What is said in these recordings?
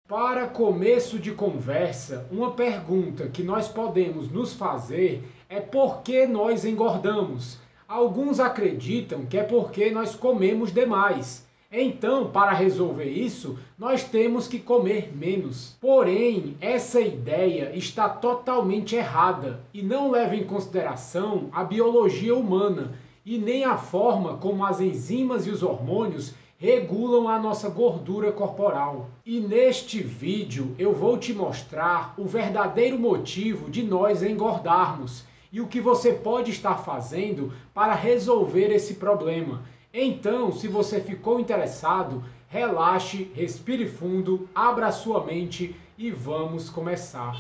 Para começo de conversa, uma pergunta que nós podemos nos fazer é por que nós engordamos? Alguns acreditam que é porque nós comemos demais. Então, para resolver isso, nós temos que comer menos. Porém, essa ideia está totalmente errada e não leva em consideração a biologia humana e nem a forma como as enzimas e os hormônios regulam a nossa gordura corporal. E neste vídeo eu vou te mostrar o verdadeiro motivo de nós engordarmos e o que você pode estar fazendo para resolver esse problema. Então, se você ficou interessado, relaxe, respire fundo, abra sua mente e vamos começar.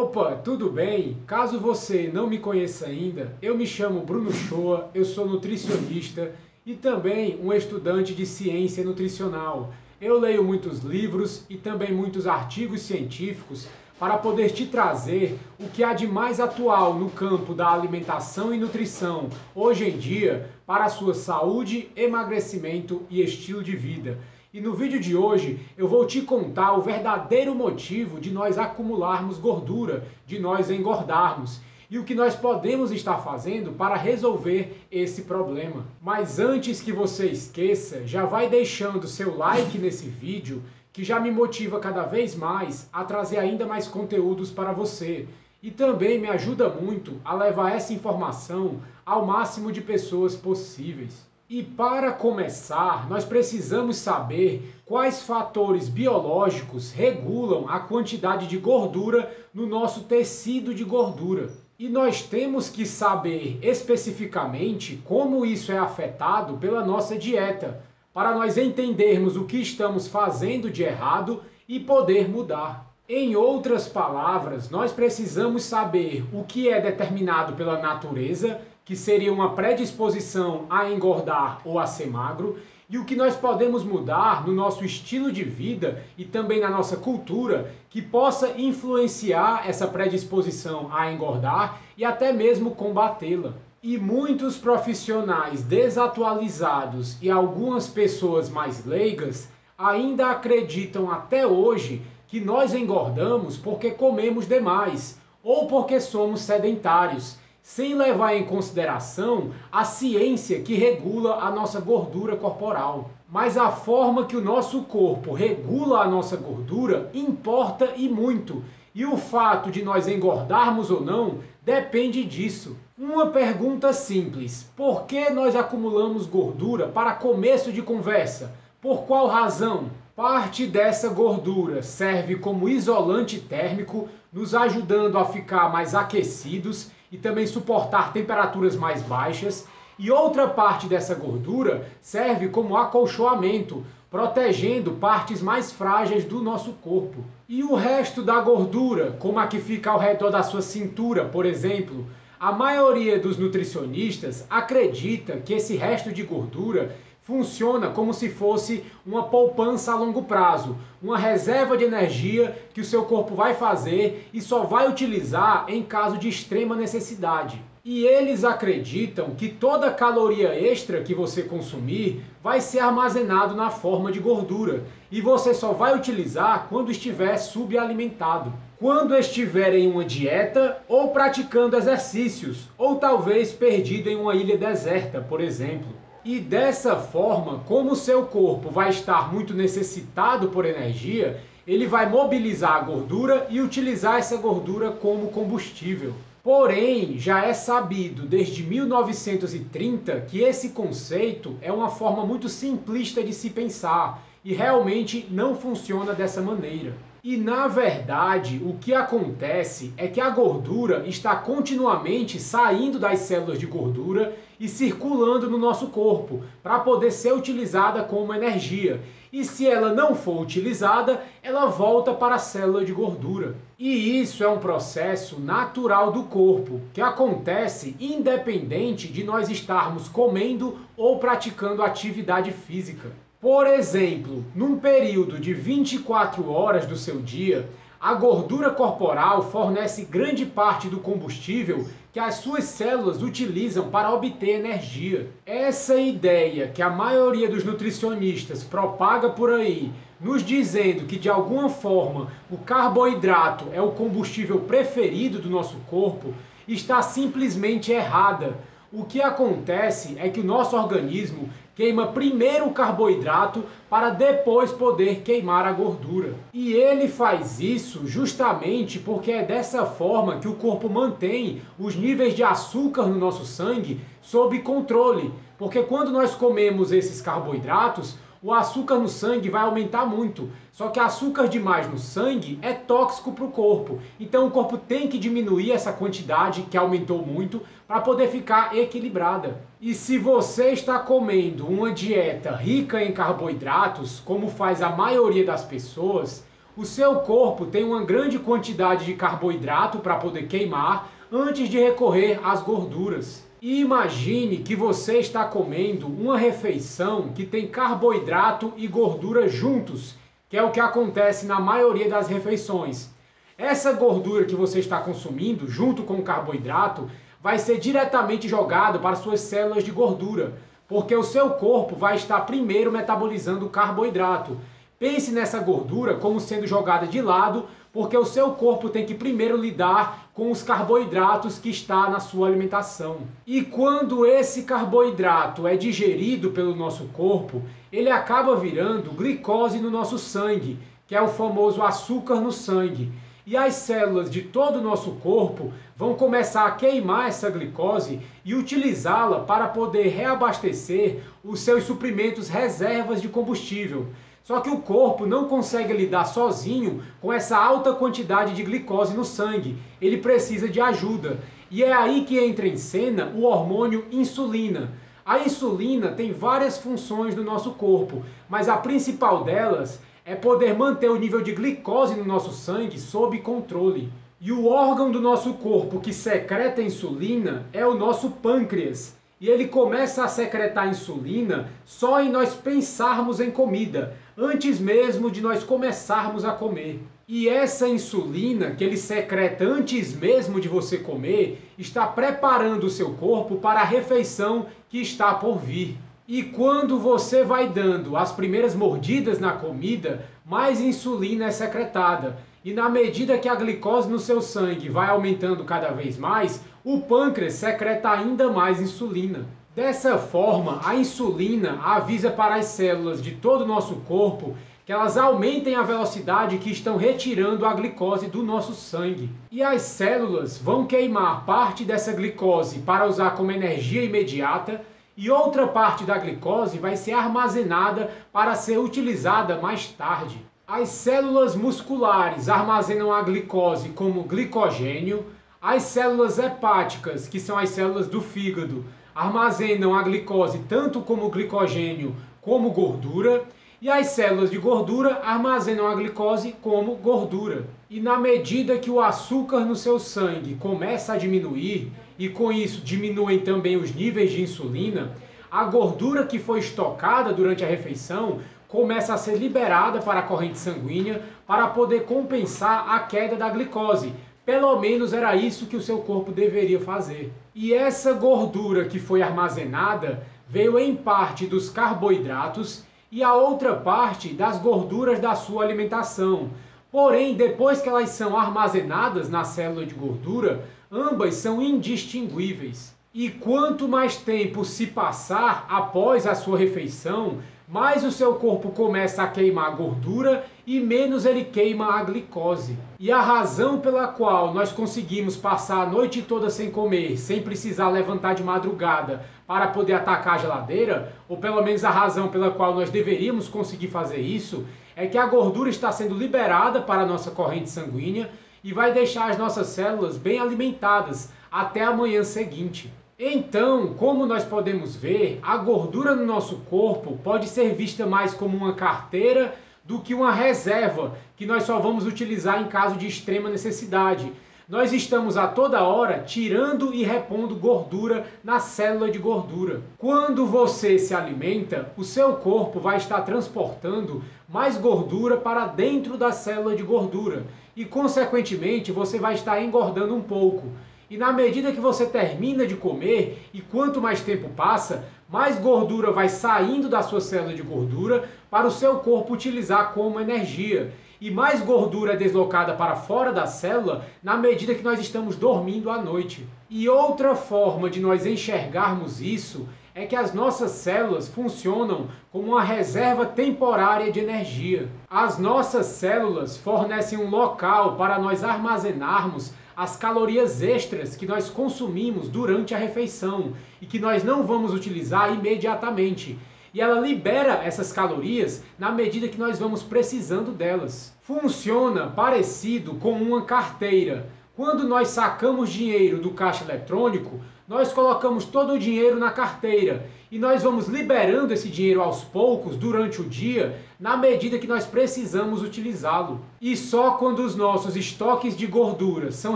Opa, tudo bem? Caso você não me conheça ainda, eu me chamo Bruno Shoa, eu sou nutricionista e também um estudante de ciência nutricional. Eu leio muitos livros e também muitos artigos científicos para poder te trazer o que há de mais atual no campo da alimentação e nutrição hoje em dia para a sua saúde, emagrecimento e estilo de vida. E no vídeo de hoje eu vou te contar o verdadeiro motivo de nós acumularmos gordura, de nós engordarmos e o que nós podemos estar fazendo para resolver esse problema. Mas antes que você esqueça, já vai deixando seu like nesse vídeo, que já me motiva cada vez mais a trazer ainda mais conteúdos para você. E também me ajuda muito a levar essa informação ao máximo de pessoas possíveis. E para começar, nós precisamos saber quais fatores biológicos regulam a quantidade de gordura no nosso tecido de gordura. E nós temos que saber especificamente como isso é afetado pela nossa dieta, para nós entendermos o que estamos fazendo de errado e poder mudar. Em outras palavras, nós precisamos saber o que é determinado pela natureza, que seria uma predisposição a engordar ou a ser magro, e o que nós podemos mudar no nosso estilo de vida e também na nossa cultura, que possa influenciar essa predisposição a engordar e até mesmo combatê-la. E muitos profissionais desatualizados e algumas pessoas mais leigas ainda acreditam até hoje que nós engordamos porque comemos demais ou porque somos sedentários, sem levar em consideração a ciência que regula a nossa gordura corporal. Mas a forma que o nosso corpo regula a nossa gordura importa e muito. E o fato de nós engordarmos ou não depende disso. Uma pergunta simples: por que nós acumulamos gordura para começo de conversa? Por qual razão? Parte dessa gordura serve como isolante térmico, nos ajudando a ficar mais aquecidos e também suportar temperaturas mais baixas. E outra parte dessa gordura serve como acolchoamento, protegendo partes mais frágeis do nosso corpo. E o resto da gordura, como a que fica ao redor da sua cintura, por exemplo, a maioria dos nutricionistas acredita que esse resto de gordura funciona como se fosse uma poupança a longo prazo, uma reserva de energia que o seu corpo vai fazer e só vai utilizar em caso de extrema necessidade. E eles acreditam que toda caloria extra que você consumir vai ser armazenado na forma de gordura e você só vai utilizar quando estiver subalimentado, quando estiver em uma dieta ou praticando exercícios, ou talvez perdido em uma ilha deserta, por exemplo. E dessa forma, como o seu corpo vai estar muito necessitado por energia, ele vai mobilizar a gordura e utilizar essa gordura como combustível. Porém, já é sabido desde 1930 que esse conceito é uma forma muito simplista de se pensar e realmente não funciona dessa maneira. E na verdade, o que acontece é que a gordura está continuamente saindo das células de gordura e circulando no nosso corpo para poder ser utilizada como energia. E se ela não for utilizada, ela volta para a célula de gordura. E isso é um processo natural do corpo, que acontece independente de nós estarmos comendo ou praticando atividade física. Por exemplo, num período de 24 horas do seu dia, A gordura corporal fornece grande parte do combustível que as suas células utilizam para obter energia. Essa ideia que a maioria dos nutricionistas propaga por aí, nos dizendo que de alguma forma o carboidrato é o combustível preferido do nosso corpo, está simplesmente errada. O que acontece é que o nosso organismo queima primeiro o carboidrato para depois poder queimar a gordura. E ele faz isso justamente porque é dessa forma que o corpo mantém os níveis de açúcar no nosso sangue sob controle. Porque quando nós comemos esses carboidratos, o açúcar no sangue vai aumentar muito. Só que açúcar demais no sangue é tóxico para o corpo. Então o corpo tem que diminuir essa quantidade que aumentou muito para poder ficar equilibrada. E se você está comendo uma dieta rica em carboidratos, como faz a maioria das pessoas, o seu corpo tem uma grande quantidade de carboidrato para poder queimar antes de recorrer às gorduras. E imagine que você está comendo uma refeição que tem carboidrato e gordura juntos, que é o que acontece na maioria das refeições. Essa gordura que você está consumindo, junto com o carboidrato, vai ser diretamente jogado para suas células de gordura, porque o seu corpo vai estar primeiro metabolizando o carboidrato. Pense nessa gordura como sendo jogada de lado, porque o seu corpo tem que primeiro lidar com os carboidratos que está na sua alimentação. E quando esse carboidrato é digerido pelo nosso corpo, ele acaba virando glicose no nosso sangue, que é o famoso açúcar no sangue. E as células de todo o nosso corpo vão começar a queimar essa glicose e utilizá-la para poder reabastecer os seus suprimentos reservas de combustível. Só que o corpo não consegue lidar sozinho com essa alta quantidade de glicose no sangue. Ele precisa de ajuda. E é aí que entra em cena o hormônio insulina. A insulina tem várias funções no nosso corpo, mas a principal delas é poder manter o nível de glicose no nosso sangue sob controle. E o órgão do nosso corpo que secreta insulina é o nosso pâncreas. E ele começa a secretar insulina só em nós pensarmos em comida, antes mesmo de nós começarmos a comer. E essa insulina que ele secreta antes mesmo de você comer, está preparando o seu corpo para a refeição que está por vir. E quando você vai dando as primeiras mordidas na comida, mais insulina é secretada. E na medida que a glicose no seu sangue vai aumentando cada vez mais, o pâncreas secreta ainda mais insulina. Dessa forma, a insulina avisa para as células de todo o nosso corpo que elas aumentem a velocidade que estão retirando a glicose do nosso sangue. E as células vão queimar parte dessa glicose para usar como energia imediata, e outra parte da glicose vai ser armazenada para ser utilizada mais tarde. As células musculares armazenam a glicose como glicogênio, as células hepáticas, que são as células do fígado, armazenam a glicose tanto como glicogênio como gordura, e as células de gordura armazenam a glicose como gordura. E na medida que o açúcar no seu sangue começa a diminuir, e com isso diminuem também os níveis de insulina, a gordura que foi estocada durante a refeição começa a ser liberada para a corrente sanguínea para poder compensar a queda da glicose. Pelo menos era isso que o seu corpo deveria fazer. E essa gordura que foi armazenada veio em parte dos carboidratos e a outra parte das gorduras da sua alimentação. Porém, depois que elas são armazenadas na célula de gordura, ambas são indistinguíveis. E quanto mais tempo se passar após a sua refeição, mais o seu corpo começa a queimar gordura e menos ele queima a glicose. E a razão pela qual nós conseguimos passar a noite toda sem comer, sem precisar levantar de madrugada para poder atacar a geladeira, ou pelo menos a razão pela qual nós deveríamos conseguir fazer isso, é que a gordura está sendo liberada para a nossa corrente sanguínea e vai deixar as nossas células bem alimentadas até a manhã seguinte. Então, como nós podemos ver, a gordura no nosso corpo pode ser vista mais como uma carteira do que uma reserva que nós só vamos utilizar em caso de extrema necessidade. nós estamos a toda hora tirando e repondo gordura na célula de gordura. Quando você se alimenta, o seu corpo vai estar transportando mais gordura para dentro da célula de gordura e, consequentemente, você vai estar engordando um pouco. E na medida que você termina de comer e quanto mais tempo passa, mais gordura vai saindo da sua célula de gordura para o seu corpo utilizar como energia. E mais gordura é deslocada para fora da célula na medida que nós estamos dormindo à noite. E outra forma de nós enxergarmos isso é que as nossas células funcionam como uma reserva temporária de energia. As nossas células fornecem um local para nós armazenarmos as calorias extras que nós consumimos durante a refeição e que nós não vamos utilizar imediatamente. E ela libera essas calorias na medida que nós vamos precisando delas. Funciona parecido com uma carteira. Quando nós sacamos dinheiro do caixa eletrônico, nós colocamos todo o dinheiro na carteira e nós vamos liberando esse dinheiro aos poucos durante o dia, na medida que nós precisamos utilizá-lo. E só quando os nossos estoques de gordura são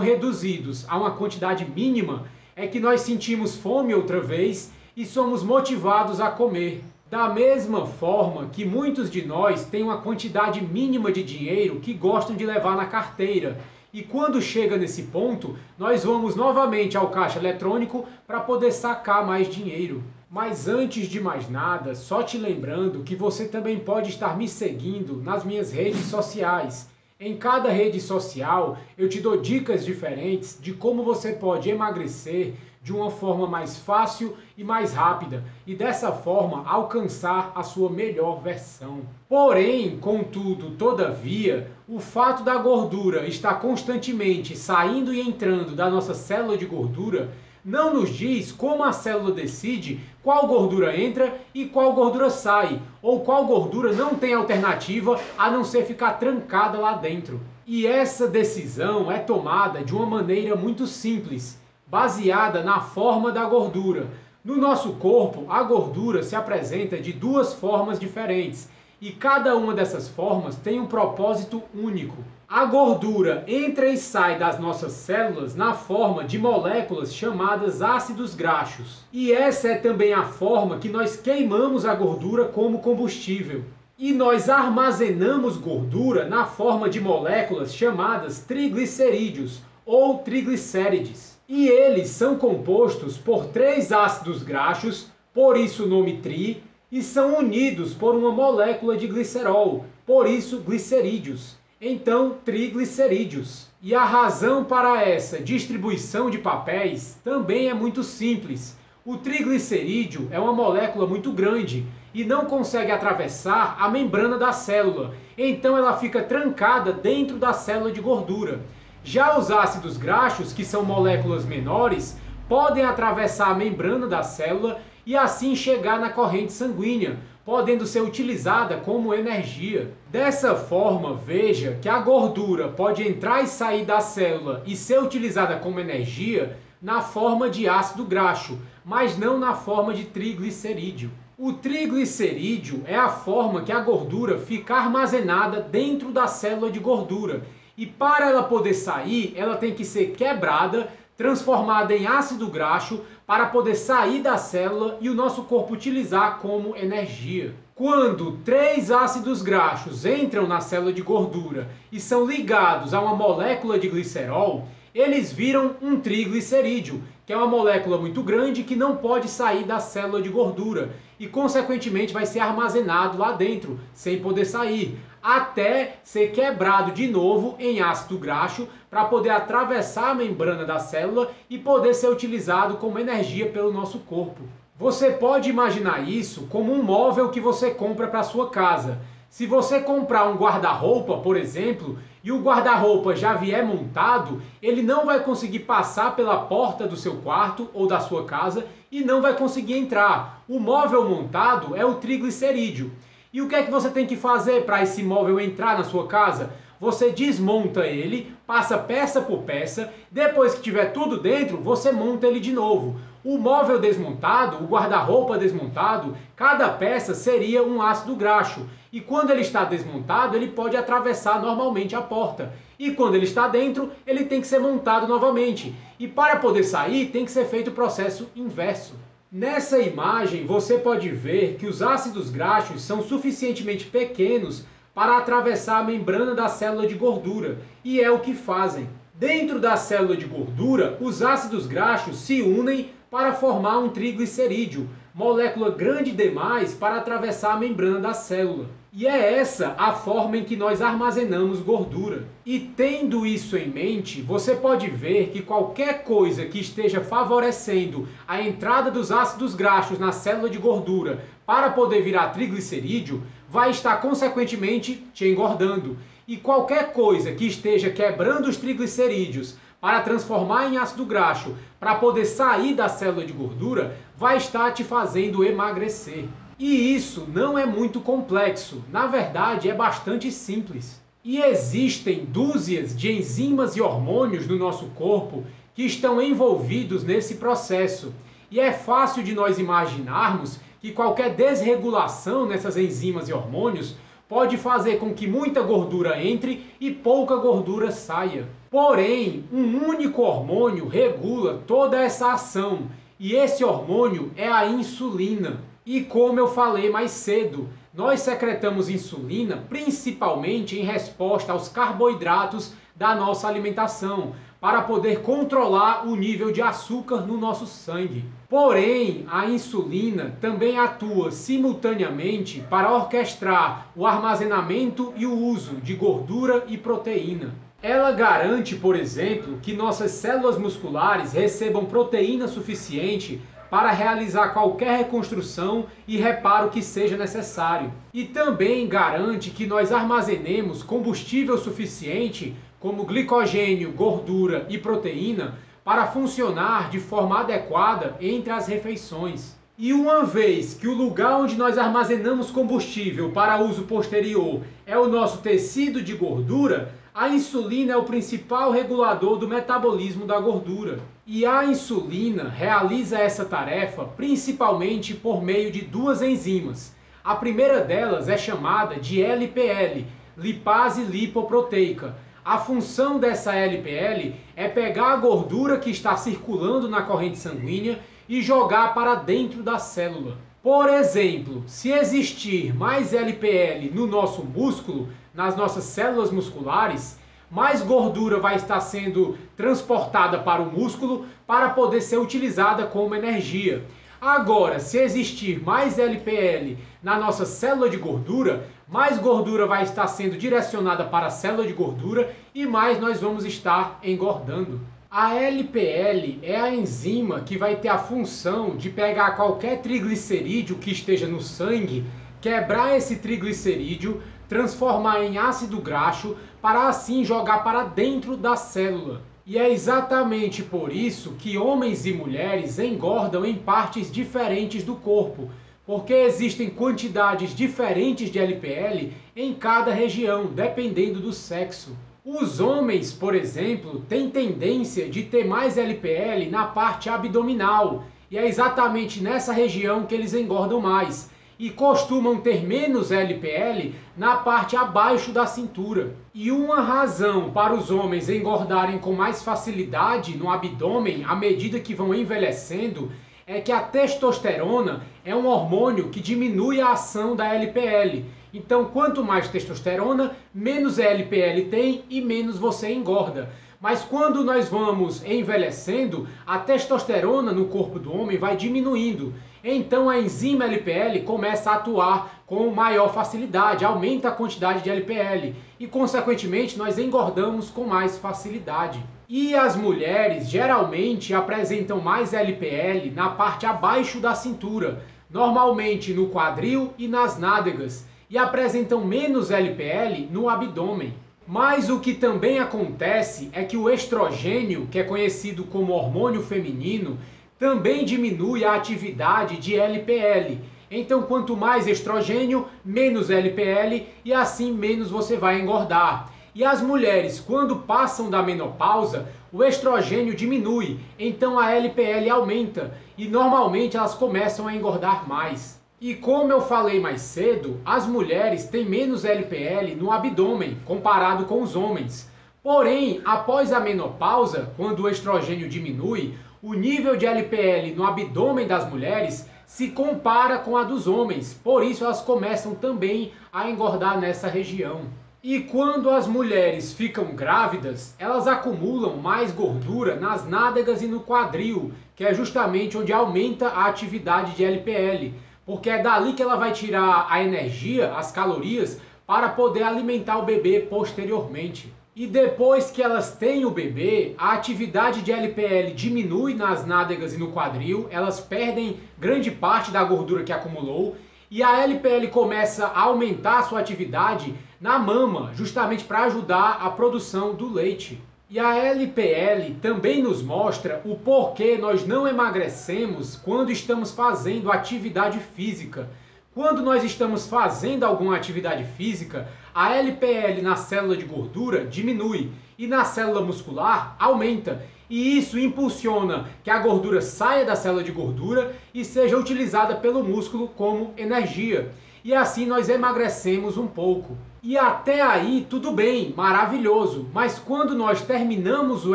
reduzidos a uma quantidade mínima é que nós sentimos fome outra vez e somos motivados a comer. Da mesma forma que muitos de nós têm uma quantidade mínima de dinheiro que gostam de levar na carteira. E quando chega nesse ponto, nós vamos novamente ao caixa eletrônico para poder sacar mais dinheiro. Mas antes de mais nada, só te lembrando que você também pode estar me seguindo nas minhas redes sociais. Em cada rede social, eu te dou dicas diferentes de como você pode emagrecer de uma forma mais fácil e mais rápida e dessa forma alcançar a sua melhor versão. Porém, contudo, todavia, o fato da gordura estar constantemente saindo e entrando da nossa célula de gordura não nos diz como a célula decide qual gordura entra e qual gordura sai, ou qual gordura não tem alternativa a não ser ficar trancada lá dentro. E essa decisão é tomada de uma maneira muito simples, baseada na forma da gordura. No nosso corpo, a gordura se apresenta de duas formas diferentes, e cada uma dessas formas tem um propósito único. A gordura entra e sai das nossas células na forma de moléculas chamadas ácidos graxos. E essa é também a forma que nós queimamos a gordura como combustível. E nós armazenamos gordura na forma de moléculas chamadas triglicerídeos ou triglicérides. E eles são compostos por 3 ácidos graxos, por isso o nome tri, e são unidos por uma molécula de glicerol, por isso glicerídeos. Então, triglicerídeos. E a razão para essa distribuição de papéis também é muito simples. O triglicerídeo é uma molécula muito grande e não consegue atravessar a membrana da célula, então ela fica trancada dentro da célula de gordura. Já os ácidos graxos, que são moléculas menores, podem atravessar a membrana da célula e assim chegar na corrente sanguínea, podendo ser utilizada como energia. Dessa forma, veja que a gordura pode entrar e sair da célula e ser utilizada como energia na forma de ácido graxo, mas não na forma de triglicerídeo. O triglicerídeo é a forma que a gordura fica armazenada dentro da célula de gordura. E para ela poder sair, ela tem que ser quebrada, transformada em ácido graxo para poder sair da célula e o nosso corpo utilizar como energia. Quando 3 ácidos graxos entram na célula de gordura e são ligados a uma molécula de glicerol, eles viram um triglicerídeo, que é uma molécula muito grande que não pode sair da célula de gordura e, consequentemente, vai ser armazenado lá dentro, sem poder sair, até ser quebrado de novo em ácido graxo para poder atravessar a membrana da célula e poder ser utilizado como energia pelo nosso corpo. Você pode imaginar isso como um móvel que você compra para sua casa. Se você comprar um guarda-roupa, por exemplo, e o guarda-roupa já vier montado, ele não vai conseguir passar pela porta do seu quarto ou da sua casa e não vai conseguir entrar. O móvel montado é o triglicerídeo. E o que é que você tem que fazer para esse móvel entrar na sua casa? Você desmonta ele, passa peça por peça, depois que tiver tudo dentro, você monta ele de novo. O móvel desmontado, o guarda-roupa desmontado, cada peça seria um ácido graxo. E quando ele está desmontado, ele pode atravessar normalmente a porta. E quando ele está dentro, ele tem que ser montado novamente. E para poder sair, tem que ser feito o processo inverso. Nessa imagem, você pode ver que os ácidos graxos são suficientemente pequenos para atravessar a membrana da célula de gordura. E é o que fazem. Dentro da célula de gordura, os ácidos graxos se unem para formar um triglicerídeo, molécula grande demais para atravessar a membrana da célula. E é essa a forma em que nós armazenamos gordura. E tendo isso em mente, você pode ver que qualquer coisa que esteja favorecendo a entrada dos ácidos graxos na célula de gordura para poder virar triglicerídeo, vai estar consequentemente te engordando. E qualquer coisa que esteja quebrando os triglicerídeos para transformar em ácido graxo, para poder sair da célula de gordura, vai estar te fazendo emagrecer. E isso não é muito complexo, na verdade é bastante simples. E existem dúzias de enzimas e hormônios no nosso corpo que estão envolvidos nesse processo. E é fácil de nós imaginarmos que qualquer desregulação nessas enzimas e hormônios pode fazer com que muita gordura entre e pouca gordura saia. Porém, um único hormônio regula toda essa ação, e esse hormônio é a insulina. E como eu falei mais cedo, nós secretamos insulina principalmente em resposta aos carboidratos da nossa alimentação, para poder controlar o nível de açúcar no nosso sangue. Porém, a insulina também atua simultaneamente para orquestrar o armazenamento e o uso de gordura e proteína. Ela garante, por exemplo, que nossas células musculares recebam proteína suficiente para realizar qualquer reconstrução e reparo que seja necessário. E também garante que nós armazenemos combustível suficiente, como glicogênio, gordura e proteína, para funcionar de forma adequada entre as refeições. E uma vez que o lugar onde nós armazenamos combustível para uso posterior é o nosso tecido de gordura, a insulina é o principal regulador do metabolismo da gordura. E a insulina realiza essa tarefa principalmente por meio de duas enzimas. A primeira delas é chamada de LPL, lipase lipoproteica. A função dessa LPL é pegar a gordura que está circulando na corrente sanguínea e jogar para dentro da célula. Por exemplo, se existir mais LPL no nosso músculo, nas nossas células musculares, mais gordura vai estar sendo transportada para o músculo para poder ser utilizada como energia. Agora, se existir mais LPL na nossa célula de gordura, mais gordura vai estar sendo direcionada para a célula de gordura e mais nós vamos estar engordando. A LPL é a enzima que vai ter a função de pegar qualquer triglicerídeo que esteja no sangue, quebrar esse triglicerídeo, transformar em ácido graxo para assim jogar para dentro da célula. E é exatamente por isso que homens e mulheres engordam em partes diferentes do corpo, porque existem quantidades diferentes de LPL em cada região, dependendo do sexo. Os homens, por exemplo, têm tendência de ter mais LPL na parte abdominal, e é exatamente nessa região que eles engordam mais, e costumam ter menos LPL na parte abaixo da cintura. E uma razão para os homens engordarem com mais facilidade no abdômen à medida que vão envelhecendo é que a testosterona é um hormônio que diminui a ação da LPL. Então, quanto mais testosterona, menos LPL tem e menos você engorda. Mas quando nós vamos envelhecendo, a testosterona no corpo do homem vai diminuindo. Então a enzima LPL começa a atuar com maior facilidade, aumenta a quantidade de LPL e, consequentemente, nós engordamos com mais facilidade. E as mulheres geralmente apresentam mais LPL na parte abaixo da cintura, normalmente no quadril e nas nádegas, e apresentam menos LPL no abdômen. Mas o que também acontece é que o estrogênio, que é conhecido como hormônio feminino, também diminui a atividade de LPL. Então, quanto mais estrogênio, menos LPL e assim menos você vai engordar. E as mulheres, quando passam da menopausa, o estrogênio diminui, então a LPL aumenta e normalmente elas começam a engordar mais. E como eu falei mais cedo, as mulheres têm menos LPL no abdômen comparado com os homens. Porém, após a menopausa, quando o estrogênio diminui, o nível de LPL no abdômen das mulheres se compara com a dos homens. Por isso elas começam também a engordar nessa região. E quando as mulheres ficam grávidas, elas acumulam mais gordura nas nádegas e no quadril, que é justamente onde aumenta a atividade de LPL. Porque é dali que ela vai tirar a energia, as calorias, para poder alimentar o bebê posteriormente. E depois que elas têm o bebê, a atividade de LPL diminui nas nádegas e no quadril, elas perdem grande parte da gordura que acumulou, e a LPL começa a aumentar a sua atividade na mama, justamente para ajudar a produção do leite. E a LPL também nos mostra o porquê nós não emagrecemos quando estamos fazendo atividade física. Quando nós estamos fazendo alguma atividade física, a LPL na célula de gordura diminui e na célula muscular aumenta. E isso impulsiona que a gordura saia da célula de gordura e seja utilizada pelo músculo como energia. E assim nós emagrecemos um pouco. E até aí tudo bem, maravilhoso, mas quando nós terminamos o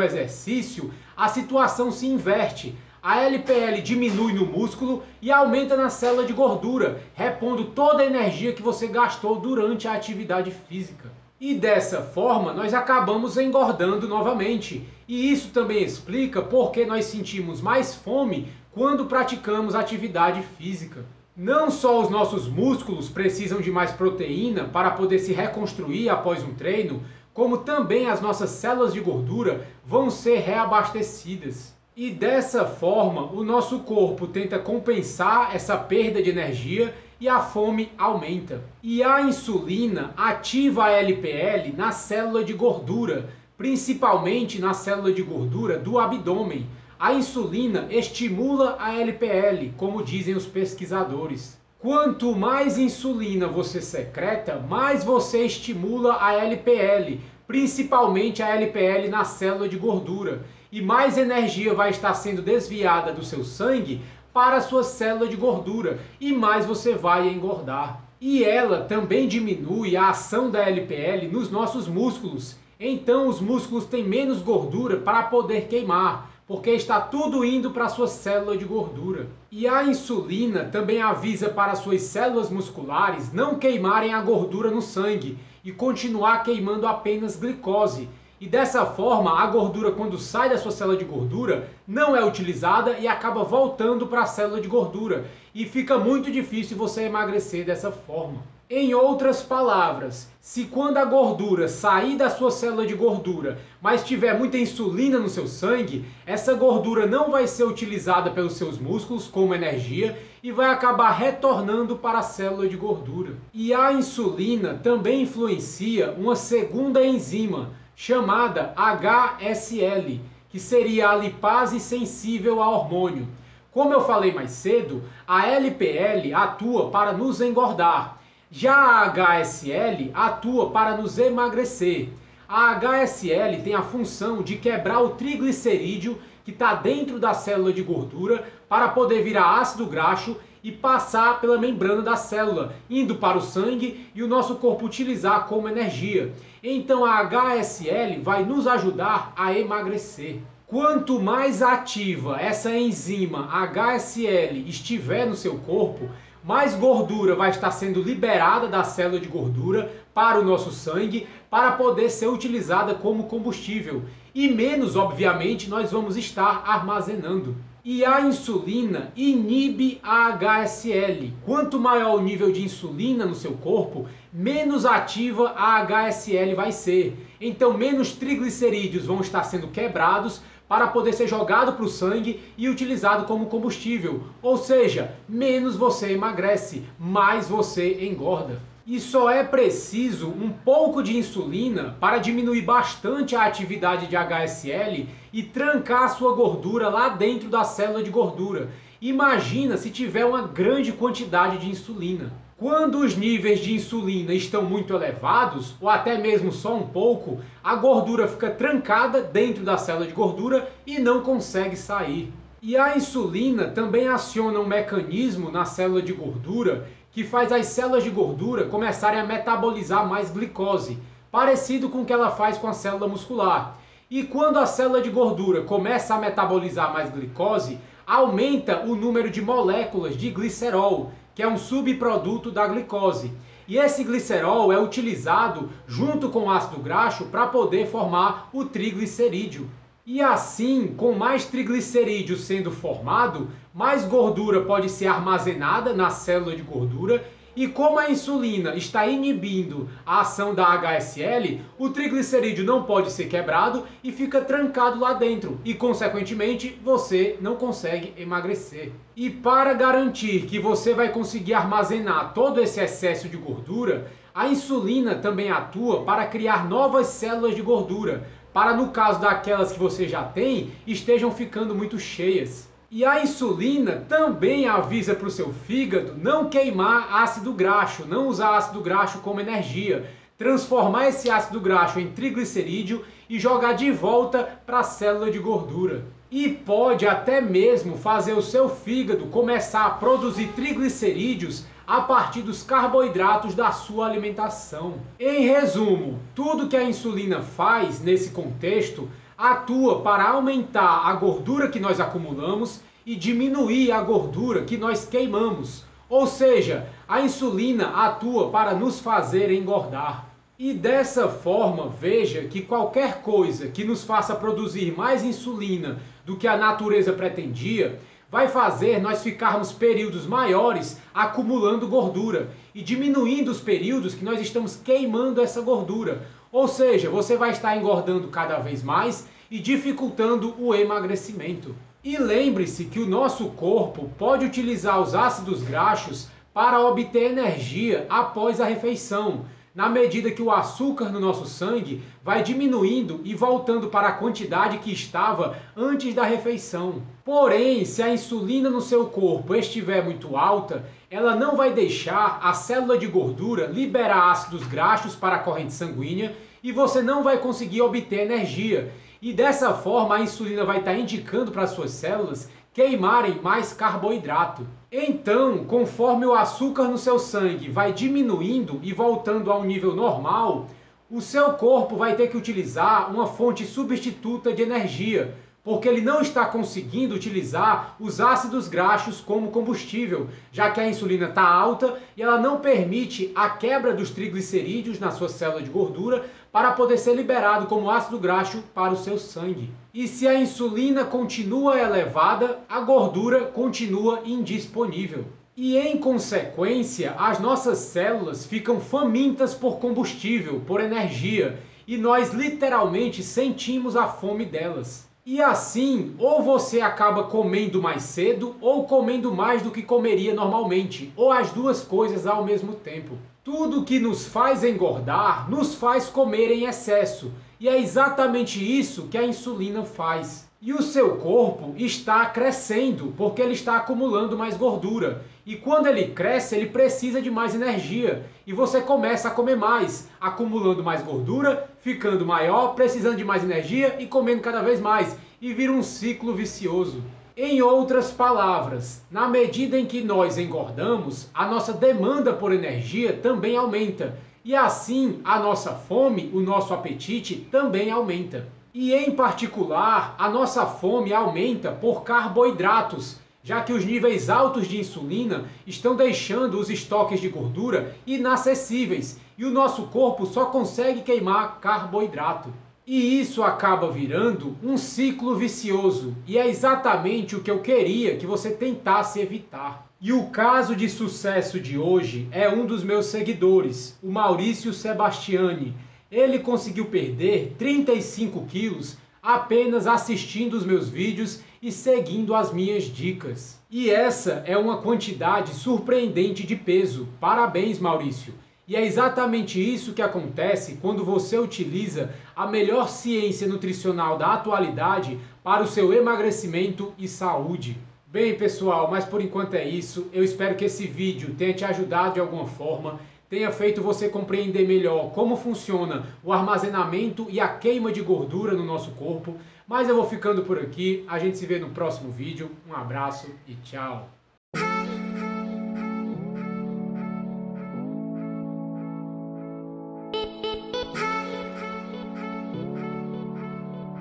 exercício, a situação se inverte. A LPL diminui no músculo e aumenta na célula de gordura, repondo toda a energia que você gastou durante a atividade física. E dessa forma nós acabamos engordando novamente. E isso também explica por que nós sentimos mais fome quando praticamos atividade física. Não só os nossos músculos precisam de mais proteína para poder se reconstruir após um treino, como também as nossas células de gordura vão ser reabastecidas. E dessa forma, o nosso corpo tenta compensar essa perda de energia e a fome aumenta. E a insulina ativa a LPL na célula de gordura, principalmente na célula de gordura do abdômen. A insulina estimula a LPL, como dizem os pesquisadores. Quanto mais insulina você secreta, mais você estimula a LPL, principalmente a LPL na célula de gordura. E mais energia vai estar sendo desviada do seu sangue para a sua célula de gordura, e mais você vai engordar. E ela também diminui a ação da LPL nos nossos músculos. Então os músculos têm menos gordura para poder queimar, porque está tudo indo para a sua célula de gordura. E a insulina também avisa para as suas células musculares não queimarem a gordura no sangue e continuar queimando apenas glicose. E dessa forma, a gordura, quando sai da sua célula de gordura, não é utilizada e acaba voltando para a célula de gordura. E fica muito difícil você emagrecer dessa forma. Em outras palavras, se quando a gordura sair da sua célula de gordura, mas tiver muita insulina no seu sangue, essa gordura não vai ser utilizada pelos seus músculos como energia e vai acabar retornando para a célula de gordura. E a insulina também influencia uma segunda enzima, chamada HSL, que seria a lipase sensível a hormônio. Como eu falei mais cedo, a LPL atua para nos engordar. Já a HSL atua para nos emagrecer. A HSL tem a função de quebrar o triglicerídeo que está dentro da célula de gordura para poder virar ácido graxo e passar pela membrana da célula, indo para o sangue e o nosso corpo utilizar como energia. Então a HSL vai nos ajudar a emagrecer. Quanto mais ativa essa enzima HSL estiver no seu corpo, mais gordura vai estar sendo liberada da célula de gordura para o nosso sangue, para poder ser utilizada como combustível. E menos, obviamente, nós vamos estar armazenando. E a insulina inibe a HSL. Quanto maior o nível de insulina no seu corpo, menos ativa a HSL vai ser. Então, menos triglicerídeos vão estar sendo quebrados para poder ser jogado para o sangue e utilizado como combustível. Ou seja, menos você emagrece, mais você engorda. E só é preciso um pouco de insulina para diminuir bastante a atividade de HSL e trancar a sua gordura lá dentro da célula de gordura. Imagina se tiver uma grande quantidade de insulina. Quando os níveis de insulina estão muito elevados, ou até mesmo só um pouco, a gordura fica trancada dentro da célula de gordura e não consegue sair. E a insulina também aciona um mecanismo na célula de gordura que faz as células de gordura começarem a metabolizar mais glicose, parecido com o que ela faz com a célula muscular. E quando a célula de gordura começa a metabolizar mais glicose, aumenta o número de moléculas de glicerol, que é um subproduto da glicose. E esse glicerol é utilizado junto com o ácido graxo para poder formar o triglicerídeo. E assim, com mais triglicerídeo sendo formado, mais gordura pode ser armazenada na célula de gordura. E como a insulina está inibindo a ação da HSL, o triglicerídeo não pode ser quebrado e fica trancado lá dentro. E, consequentemente, você não consegue emagrecer. E para garantir que você vai conseguir armazenar todo esse excesso de gordura, a insulina também atua para criar novas células de gordura, para, no caso daquelas que você já tem, estejam ficando muito cheias. E a insulina também avisa para o seu fígado não queimar ácido graxo, não usar ácido graxo como energia, transformar esse ácido graxo em triglicerídeo e jogar de volta para a célula de gordura. E pode até mesmo fazer o seu fígado começar a produzir triglicerídeos a partir dos carboidratos da sua alimentação. Em resumo, tudo que a insulina faz nesse contexto atua para aumentar a gordura que nós acumulamos e diminuir a gordura que nós queimamos. Ou seja, a insulina atua para nos fazer engordar. E dessa forma, veja que qualquer coisa que nos faça produzir mais insulina do que a natureza pretendia, vai fazer nós ficarmos períodos maiores acumulando gordura e diminuindo os períodos que nós estamos queimando essa gordura. Ou seja, você vai estar engordando cada vez mais e dificultando o emagrecimento. E lembre-se que o nosso corpo pode utilizar os ácidos graxos para obter energia após a refeição, na medida que o açúcar no nosso sangue vai diminuindo e voltando para a quantidade que estava antes da refeição. Porém, se a insulina no seu corpo estiver muito alta, ela não vai deixar a célula de gordura liberar ácidos graxos para a corrente sanguínea e você não vai conseguir obter energia. E dessa forma a insulina vai estar indicando para as suas células queimarem mais carboidrato. Então, conforme o açúcar no seu sangue vai diminuindo e voltando ao nível normal, o seu corpo vai ter que utilizar uma fonte substituta de energia, porque ele não está conseguindo utilizar os ácidos graxos como combustível, já que a insulina está alta e ela não permite a quebra dos triglicerídeos na sua célula de gordura para poder ser liberado como ácido graxo para o seu sangue. E se a insulina continua elevada, a gordura continua indisponível. E em consequência, as nossas células ficam famintas por combustível, por energia, e nós literalmente sentimos a fome delas. E assim, ou você acaba comendo mais cedo, ou comendo mais do que comeria normalmente, ou as duas coisas ao mesmo tempo. Tudo que nos faz engordar, nos faz comer em excesso. E é exatamente isso que a insulina faz. E o seu corpo está crescendo, porque ele está acumulando mais gordura. E quando ele cresce, ele precisa de mais energia. E você começa a comer mais, acumulando mais gordura, ficando maior, precisando de mais energia e comendo cada vez mais. E vira um ciclo vicioso. Em outras palavras, na medida em que nós engordamos, a nossa demanda por energia também aumenta. E assim, a nossa fome, o nosso apetite também aumenta. E em particular, a nossa fome aumenta por carboidratos, já que os níveis altos de insulina estão deixando os estoques de gordura inacessíveis e o nosso corpo só consegue queimar carboidrato. E isso acaba virando um ciclo vicioso, e é exatamente o que eu queria que você tentasse evitar. E o caso de sucesso de hoje é um dos meus seguidores, o Maurício Sebastiani. Ele conseguiu perder 35 quilos apenas assistindo os meus vídeos e seguindo as minhas dicas. E essa é uma quantidade surpreendente de peso. Parabéns, Maurício! E é exatamente isso que acontece quando você utiliza a melhor ciência nutricional da atualidade para o seu emagrecimento e saúde. Bem, pessoal, mas por enquanto é isso. Eu espero que esse vídeo tenha te ajudado de alguma forma, tenha feito você compreender melhor como funciona o armazenamento e a queima de gordura no nosso corpo. Mas eu vou ficando por aqui. A gente se vê no próximo vídeo. Um abraço e tchau!